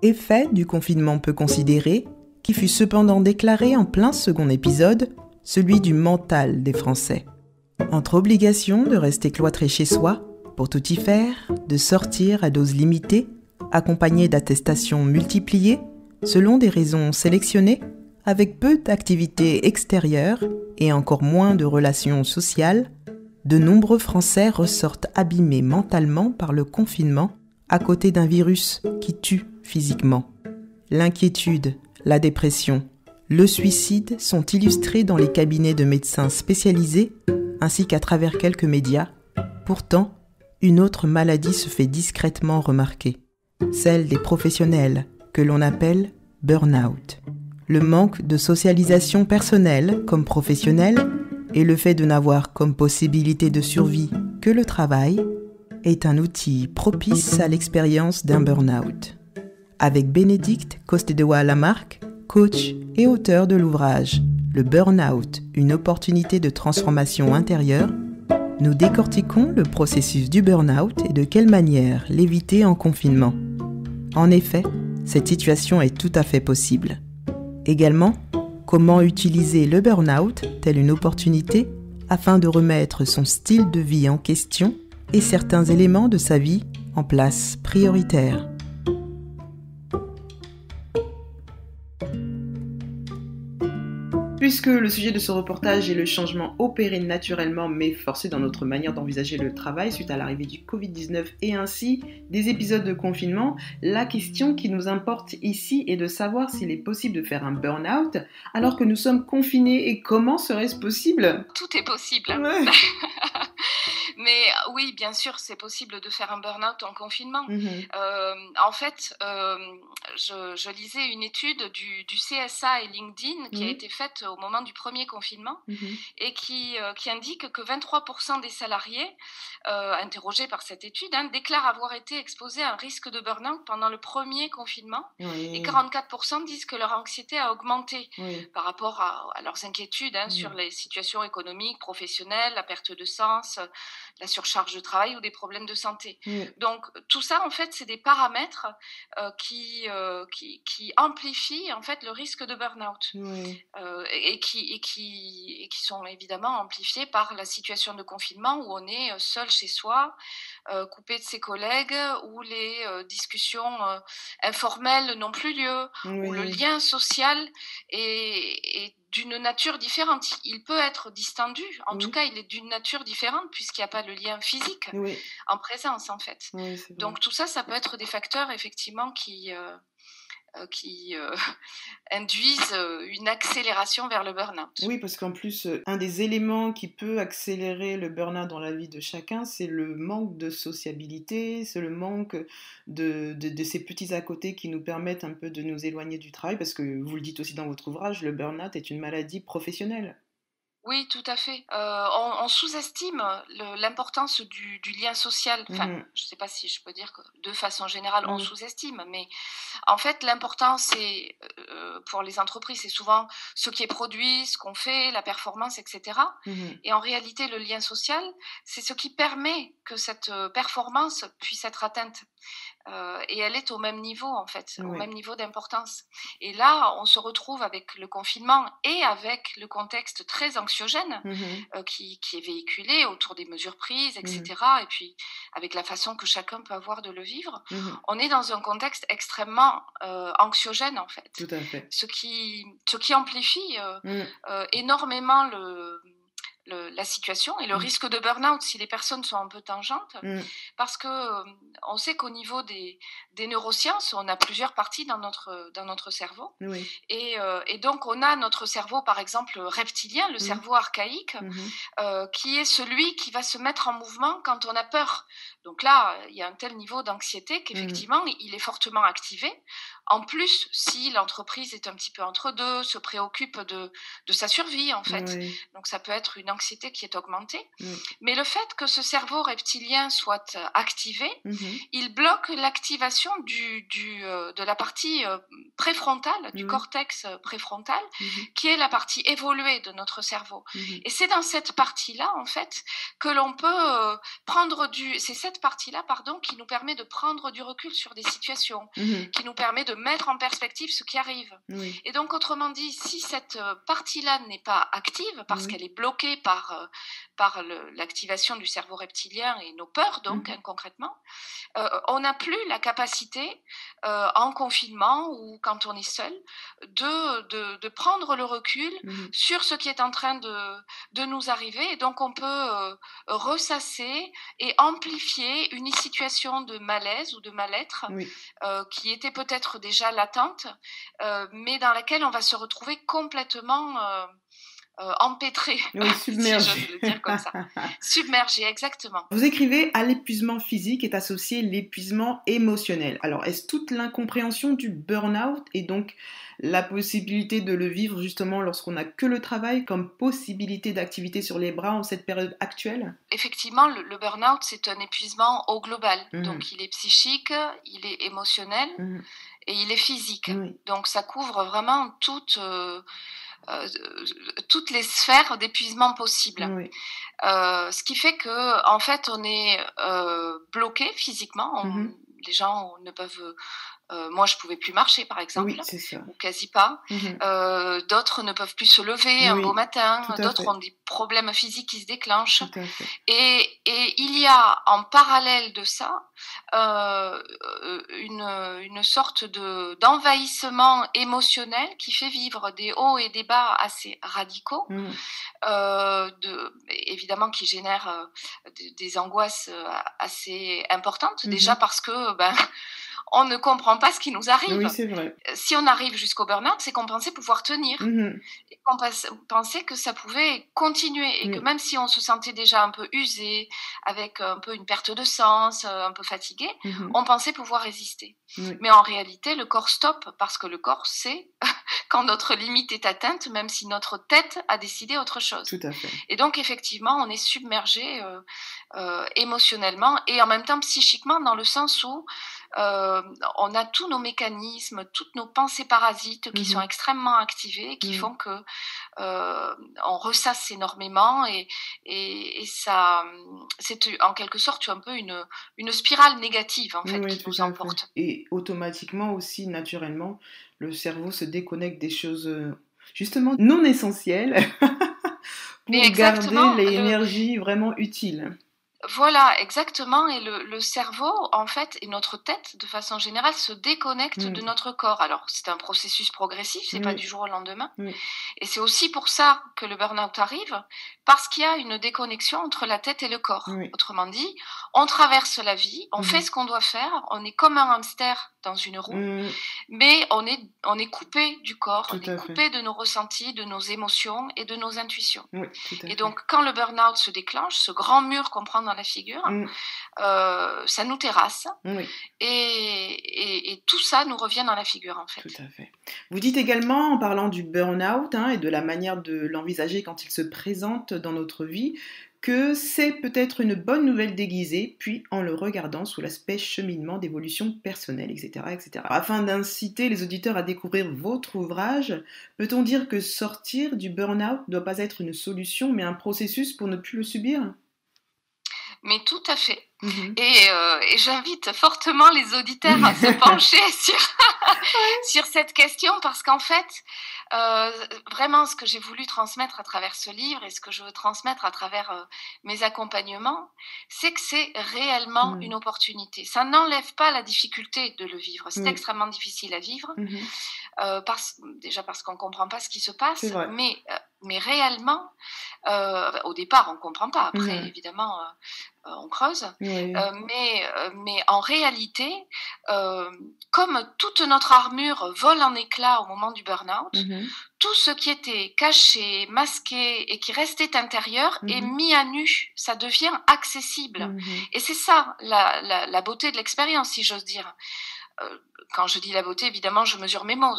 Effet du confinement peu considéré, qui fut cependant déclaré en plein second épisode, celui du mental des Français. Entre obligation de rester cloîtré chez soi, pour tout y faire, de sortir à doses limitées, accompagnées d'attestations multipliées, selon des raisons sélectionnées, avec peu d'activités extérieures et encore moins de relations sociales, de nombreux Français ressortent abîmés mentalement par le confinement à côté d'un virus qui tue physiquement. L'inquiétude, la dépression, le suicide sont illustrés dans les cabinets de médecins spécialisés ainsi qu'à travers quelques médias. Pourtant, une autre maladie se fait discrètement remarquer, celle des professionnels que l'on appelle burn-out. Le manque de socialisation personnelle comme professionnelle et le fait de n'avoir comme possibilité de survie que le travail est un outil propice à l'expérience d'un burn-out. Avec Bénédicte Costes-Dewa-Lamarque, coach et auteur de l'ouvrage « Le burn-out, une opportunité de transformation intérieure », nous décortiquons le processus du burn-out et de quelle manière l'éviter en confinement. En effet, cette situation est tout à fait possible. Également, comment utiliser le burn-out, telle une opportunité, afin de remettre son style de vie en question et certains éléments de sa vie en place prioritaire. Puisque le sujet de ce reportage est le changement opéré naturellement mais forcé dans notre manière d'envisager le travail suite à l'arrivée du Covid-19 et ainsi des épisodes de confinement, la question qui nous importe ici est de savoir s'il est possible de faire un burn-out alors que nous sommes confinés et comment serait-ce possible ? Tout est possible. Ouais. Mais oui, bien sûr, c'est possible de faire un burn-out en confinement. En fait, je lisais une étude du CSA et LinkedIn qui a été faite au moment du premier confinement et qui indique que 23% des salariés interrogés par cette étude déclarent avoir été exposés à un risque de burn-out pendant le premier confinement et 44% disent que leur anxiété a augmenté par rapport à leurs inquiétudes sur les situations économiques, professionnelles, la perte de sens, la surcharge de travail ou des problèmes de santé. Donc tout ça en fait c'est des paramètres qui amplifient en fait le risque de burn-out et qui sont évidemment amplifiés par la situation de confinement où on est seul chez soi, coupé de ses collègues, où les discussions informelles n'ont plus lieu, où le lien social est d'une nature différente. Il peut être distendu, en tout cas il est d'une nature différente puisqu'il n'y a pas le lien physique en présence en fait. Donc tout ça, ça peut être des facteurs effectivement qui induisent une accélération vers le burn-out. Oui, parce qu'en plus, un des éléments qui peut accélérer le burn-out dans la vie de chacun, c'est le manque de sociabilité, c'est le manque de ces petits à côté qui nous permettent un peu de nous éloigner du travail, parce que vous le dites aussi dans votre ouvrage, le burn-out est une maladie professionnelle. Oui, tout à fait. On sous-estime l'importance du lien social. Enfin, je ne sais pas si je peux dire que de façon générale, on sous-estime, mais en fait, l'importance, c'est, pour les entreprises, c'est souvent ce qui est produit, ce qu'on fait, la performance, etc. Et en réalité, le lien social, c'est ce qui permet que cette performance puisse être atteinte. Et elle est au même niveau en fait, au même niveau d'importance. Et là, on se retrouve avec le confinement et avec le contexte très anxiogène qui est véhiculé autour des mesures prises, etc. Et puis avec la façon que chacun peut avoir de le vivre, on est dans un contexte extrêmement anxiogène en fait. Tout à fait. Ce qui amplifie énormément la situation et le risque de burn-out si les personnes sont un peu tangentes, parce que on sait qu'au niveau des neurosciences, on a plusieurs parties dans notre cerveau, et donc on a notre cerveau par exemple reptilien, le cerveau archaïque, qui est celui qui va se mettre en mouvement quand on a peur. Donc là, il y a un tel niveau d'anxiété qu'effectivement, il est fortement activé. En plus, si l'entreprise est un petit peu entre deux, se préoccupe de sa survie, en fait. Donc, ça peut être une anxiété qui est augmentée. Mais le fait que ce cerveau reptilien soit activé, il bloque l'activation de la partie préfrontale, du cortex préfrontal, qui est la partie évoluée de notre cerveau. Et c'est dans cette partie-là, en fait, que l'on peut c'est cette partie-là, qui nous permet de prendre du recul sur des situations, qui nous permet de mettre en perspective ce qui arrive. Et donc, autrement dit, si cette partie-là n'est pas active, parce qu'elle est bloquée par l'activation du cerveau reptilien et nos peurs, donc, concrètement, on n'a plus la capacité, en confinement ou quand on est seul, de prendre le recul sur ce qui est en train de nous arriver. Et donc, on peut ressasser et amplifier une situation de malaise ou de mal-être qui était peut-être déjà latente, mais dans laquelle on va se retrouver complètement empêtré, submergé. si j'ose le dire comme ça. Submergé, exactement. Vous écrivez « À l'épuisement physique est associé l'épuisement émotionnel ». Alors, est-ce toute l'incompréhension du burn-out et donc la possibilité de le vivre justement lorsqu'on n'a que le travail comme possibilité d'activité sur les bras en cette période actuelle ? Effectivement, le burn-out, c'est un épuisement au global. Donc, il est psychique, il est émotionnel et il est physique. Donc, ça couvre vraiment toutes les sphères d'épuisement possibles. Ce qui fait que, en fait, on est bloqué physiquement. Les gens ne peuvent... moi, je pouvais plus marcher, par exemple, ou quasi pas. D'autres ne peuvent plus se lever un beau matin. D'autres ont des problèmes physiques qui se déclenchent. Et il y a, en parallèle de ça, une sorte d'envahissement émotionnel qui fait vivre des hauts et des bas assez radicaux, évidemment qui génèrent des angoisses assez importantes, déjà parce que on ne comprend pas ce qui nous arrive. Oui, c'est vrai. Si on arrive jusqu'au burn-out, c'est qu'on pensait pouvoir tenir. Et qu'on pensait que ça pouvait continuer. Et que même si on se sentait déjà un peu usé, avec un peu une perte de sens, un peu fatigué, on pensait pouvoir résister. Mais en réalité, le corps stoppe, parce que le corps sait quand notre limite est atteinte, même si notre tête a décidé autre chose. Tout à fait. Et donc, effectivement, on est submergé émotionnellement et en même temps psychiquement, dans le sens où on a tous nos mécanismes, toutes nos pensées parasites qui sont extrêmement activées, qui font que on ressasse énormément et ça, c'est en quelque sorte un peu une spirale négative en fait qui nous emporte. Et automatiquement aussi, naturellement, le cerveau se déconnecte des choses justement non essentielles pour garder l'énergie vraiment utile. Voilà, exactement. Et le cerveau, en fait, et notre tête, de façon générale, se déconnecte de notre corps. Alors, c'est un processus progressif, c'est pas du jour au lendemain. Et c'est aussi pour ça que le burn-out arrive, parce qu'il y a une déconnexion entre la tête et le corps. Autrement dit, on traverse la vie, on fait ce qu'on doit faire, on est comme un hamster dans une roue, mais on est coupé du corps, on est coupé de nos ressentis, de nos émotions et de nos intuitions. Et donc, quand le burn-out se déclenche, ce grand mur qu'on prend dans la figure, ça nous terrasse et tout ça nous revient dans la figure en fait. Tout à fait. Vous dites également, en parlant du burn-out et de la manière de l'envisager quand il se présente dans notre vie, que c'est peut-être une bonne nouvelle déguisée, puis en le regardant sous l'aspect cheminement d'évolution personnelle, etc., etc. Afin d'inciter les auditeurs à découvrir votre ouvrage, peut-on dire que sortir du burn-out ne doit pas être une solution, mais un processus pour ne plus le subir ? Mais tout à fait. Et j'invite fortement les auditeurs à se pencher sur cette question, parce qu'en fait, vraiment ce que j'ai voulu transmettre à travers ce livre et ce que je veux transmettre à travers mes accompagnements, c'est que c'est réellement une opportunité. Ça n'enlève pas la difficulté de le vivre. C'est extrêmement difficile à vivre, déjà parce qu'on ne comprend pas ce qui se passe, mais réellement, au départ, on ne comprend pas. Après, évidemment, on creuse. Mais en réalité, comme toute notre armure vole en éclats au moment du burn-out, tout ce qui était caché, masqué et qui restait intérieur est mis à nu. Ça devient accessible. Et c'est ça la beauté de l'expérience, si j'ose dire. Quand je dis la beauté, évidemment, je mesure mes mots.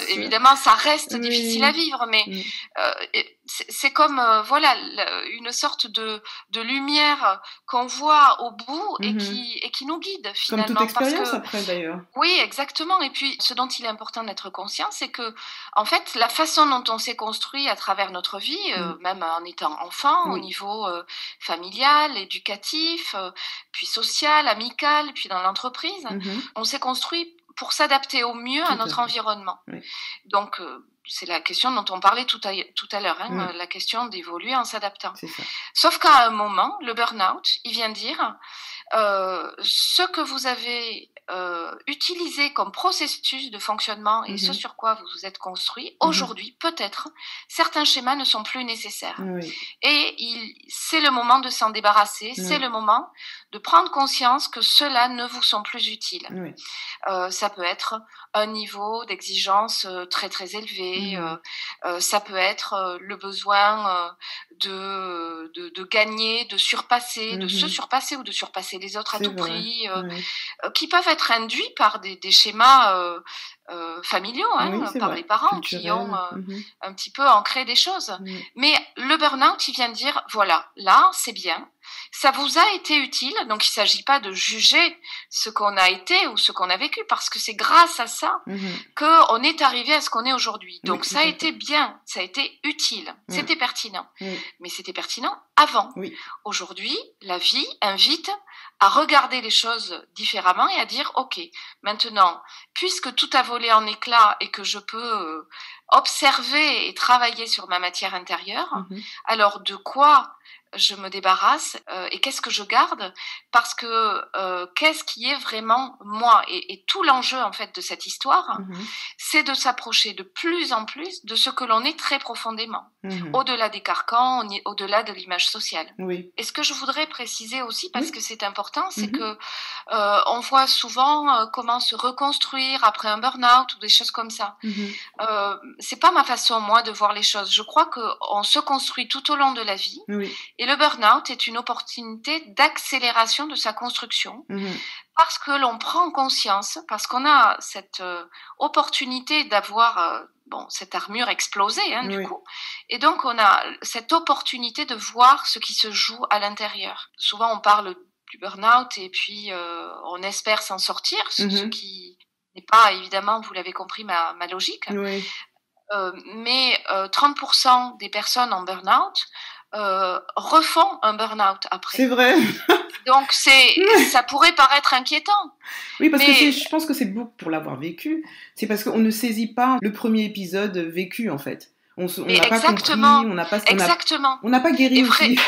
évidemment, ça reste difficile à vivre, mais c'est comme une sorte de lumière qu'on voit au bout et qui nous guide finalement. Comme toute expérience après d'ailleurs. Oui, exactement. Et puis, ce dont il est important d'être conscient, c'est que, en fait, la façon dont on s'est construit à travers notre vie, même en étant enfant, au niveau familial, éducatif, puis social, amical, puis dans l'entreprise, on s'est construit pour s'adapter au mieux à notre environnement. Oui. Donc, c'est la question dont on parlait tout à l'heure, la question d'évoluer en s'adaptant. Sauf qu'à un moment, le burn-out, il vient dire ce que vous avez utilisé comme processus de fonctionnement et ce sur quoi vous vous êtes construit, aujourd'hui, peut-être, certains schémas ne sont plus nécessaires. Et c'est le moment de s'en débarrasser, c'est le moment de prendre conscience que ceux-là ne vous sont plus utiles. Ça peut être un niveau d'exigence très très élevé, ça peut être le besoin de gagner, de surpasser, de se surpasser ou de surpasser les autres à tout prix, qui peuvent être induits par des schémas familiaux, par les parents qui ont un petit peu ancré des choses. Mais le burn-out, il vient dire, voilà, là, c'est bien, ça vous a été utile, donc il ne s'agit pas de juger ce qu'on a été ou ce qu'on a vécu, parce que c'est grâce à ça qu'on est arrivé à ce qu'on est aujourd'hui. Donc ça a été bien, ça a été utile, c'était pertinent. Mais c'était pertinent avant. Aujourd'hui, la vie invite à regarder les choses différemment et à dire, ok, maintenant, puisque tout a volé en éclats et que je peux observer et travailler sur ma matière intérieure, alors de quoi je me débarrasse et qu'est-ce que je garde, parce que qu'est-ce qui est vraiment moi, et tout l'enjeu en fait de cette histoire, c'est de s'approcher de plus en plus de ce que l'on est très profondément, au-delà des carcans, au-delà de l'image sociale. Et ce que je voudrais préciser aussi, parce que c'est important, c'est que on voit souvent comment se reconstruire après un burn-out ou des choses comme ça. C'est pas ma façon moi de voir les choses. Je crois qu'on se construit tout au long de la vie. Et le burn-out est une opportunité d'accélération de sa construction, parce que l'on prend conscience, parce qu'on a cette opportunité d'avoir cette armure explosée, du coup, et donc on a cette opportunité de voir ce qui se joue à l'intérieur. Souvent on parle du burn-out et puis on espère s'en sortir, ce qui n'est pas évidemment, vous l'avez compris, ma logique. Mais 30% des personnes en burn-out refont un burn-out après. C'est vrai. Donc ça pourrait paraître inquiétant. Oui, parce que je pense que c'est beaucoup pour l'avoir vécu. C'est parce qu'on ne saisit pas le premier épisode vécu en fait. On n'a pas compris, on n'a pas guéri aussi.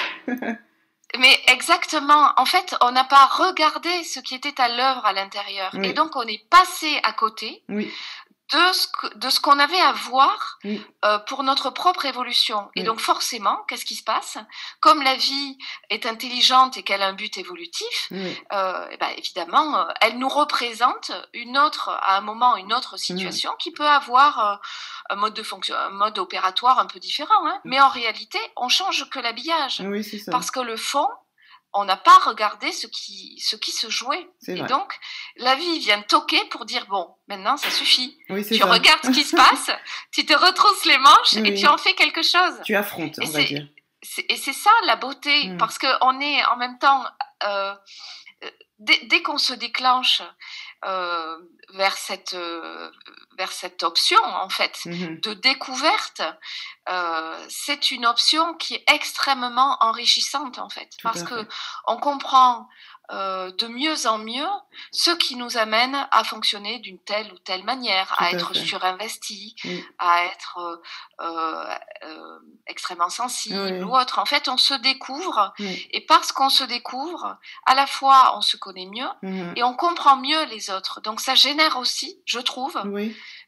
Mais exactement. En fait, on n'a pas regardé ce qui était à l'œuvre à l'intérieur, et donc on est passé à côté. De ce qu'on avait à voir pour notre propre évolution. Et donc forcément, qu'est-ce qui se passe ? Comme la vie est intelligente et qu'elle a un but évolutif, évidemment, elle nous représente à un moment, une autre situation qui peut avoir un mode de fonction, un mode opératoire un peu différent. Mais en réalité, on change que l'habillage. Parce que le fond, on n'a pas regardé ce qui se jouait. Et donc, la vie vient toquer pour dire, bon, maintenant, ça suffit. Tu regardes ce qui se passe, tu te retrousses les manches et tu en fais quelque chose. Tu affrontes, on va dire. Et c'est ça, la beauté, parce qu'on est en même temps... Dès qu'on se déclenche vers cette option en fait de découverte, c'est une option qui est extrêmement enrichissante en fait, parce que on comprend de mieux en mieux ce qui nous amène à fonctionner d'une telle ou telle manière, à être surinvesti, à être extrêmement sensible ou autre. En fait, on se découvre, et parce qu'on se découvre, à la fois on se connaît mieux et on comprend mieux les autres. Donc ça génère aussi, je trouve,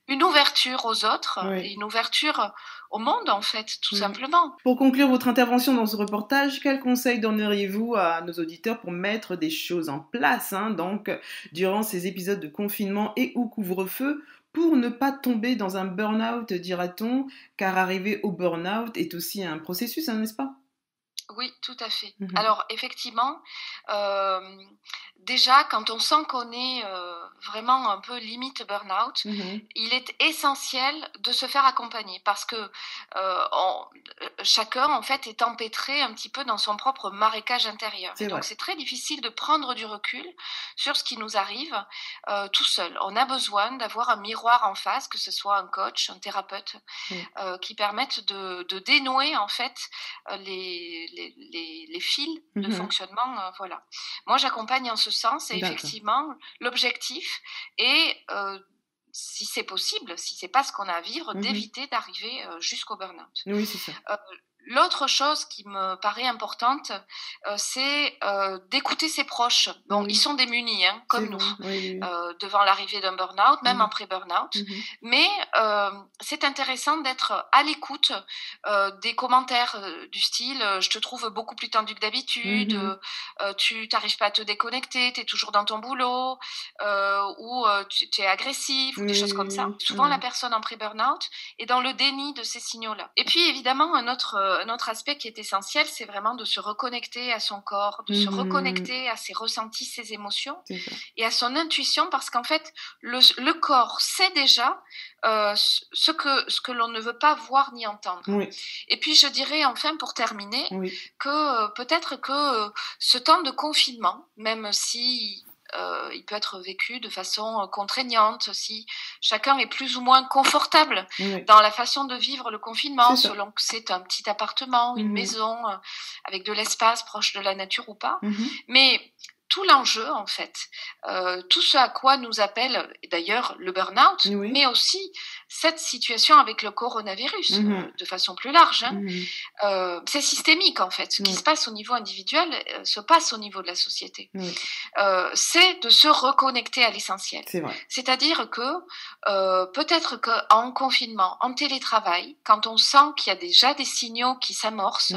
une ouverture aux autres et une ouverture au monde, en fait, tout simplement. Pour conclure votre intervention dans ce reportage, quels conseils donneriez-vous à nos auditeurs pour mettre des choses en place, donc, durant ces épisodes de confinement et ou couvre-feu, pour ne pas tomber dans un burn-out, dira-t-on, car arriver au burn-out est aussi un processus, n'est-ce pas ? Oui, tout à fait. Alors, effectivement, déjà, quand on sent qu'on est vraiment un peu limite burn-out, il est essentiel de se faire accompagner parce que chacun en fait est empêtré un petit peu dans son propre marécage intérieur. Et donc c'est très difficile de prendre du recul sur ce qui nous arrive tout seul. On a besoin d'avoir un miroir en face, que ce soit un coach, un thérapeute, qui permettent de dénouer en fait les fils de fonctionnement. Voilà. Moi, j'accompagne en ce sens et effectivement, l'objectif est, si c'est possible, si c'est pas ce qu'on a à vivre, d'éviter d'arriver jusqu'au burn-out. Oui, c'est ça. L'autre chose qui me paraît importante, c'est d'écouter ses proches. Bon, ils sont démunis, comme nous, devant l'arrivée d'un burn-out, même après burn-out. Mais c'est intéressant d'être à l'écoute des commentaires du style « je te trouve beaucoup plus tendu que d'habitude »,« tu n'arrives pas à te déconnecter, tu es toujours dans ton boulot », ou « tu es agressif », ou des choses comme ça. Souvent, la personne en pré-burn-out est dans le déni de ces signaux-là. Et puis, évidemment, un autre aspect qui est essentiel, c'est vraiment de se reconnecter à son corps, de se reconnecter à ses ressentis, ses émotions et à son intuition, parce qu'en fait, le corps sait déjà ce que l'on ne veut pas voir ni entendre. Et puis, je dirais enfin, pour terminer, que peut-être que ce temps de confinement, même si il peut être vécu de façon contraignante, si chacun est plus ou moins confortable dans la façon de vivre le confinement, selon que c'est un petit appartement, une maison, avec de l'espace proche de la nature ou pas. Mais tout l'enjeu, en fait, tout ce à quoi nous appelle d'ailleurs le burn-out, mais aussi cette situation avec le coronavirus, de façon plus large, c'est systémique, en fait. Ce qui se passe au niveau individuel se passe au niveau de la société. C'est de se reconnecter à l'essentiel. C'est-à-dire que peut-être qu'en confinement, en télétravail, quand on sent qu'il y a déjà des signaux qui s'amorcent,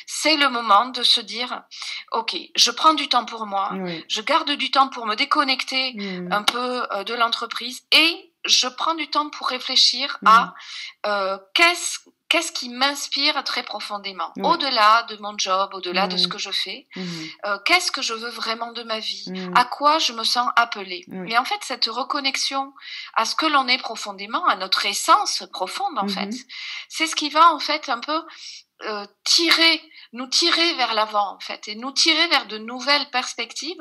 c'est le moment de se dire « Ok, je prends du temps pour moi, je garde du temps pour me déconnecter un peu de l'entreprise et je prends du temps pour réfléchir à qu'est-ce qui m'inspire très profondément, au-delà de mon job, au-delà de ce que je fais, qu'est-ce que je veux vraiment de ma vie, à quoi je me sens appelée. Et en fait, cette reconnexion à ce que l'on est profondément, à notre essence profonde en fait, c'est ce qui va en fait un peu nous tirer vers l'avant en fait et nous tirer vers de nouvelles perspectives.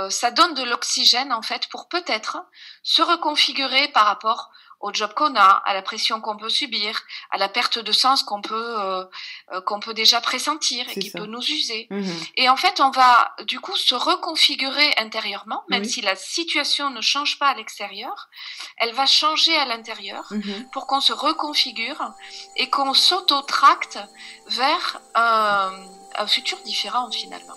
Ça donne de l'oxygène en fait pour peut-être se reconfigurer par rapport au job qu'on a, à la pression qu'on peut subir, à la perte de sens qu'on peut déjà pressentir et qui peut nous user. Et en fait, on va du coup se reconfigurer intérieurement, même si la situation ne change pas à l'extérieur, elle va changer à l'intérieur pour qu'on se reconfigure et qu'on s'auto-tracte vers un futur différent finalement.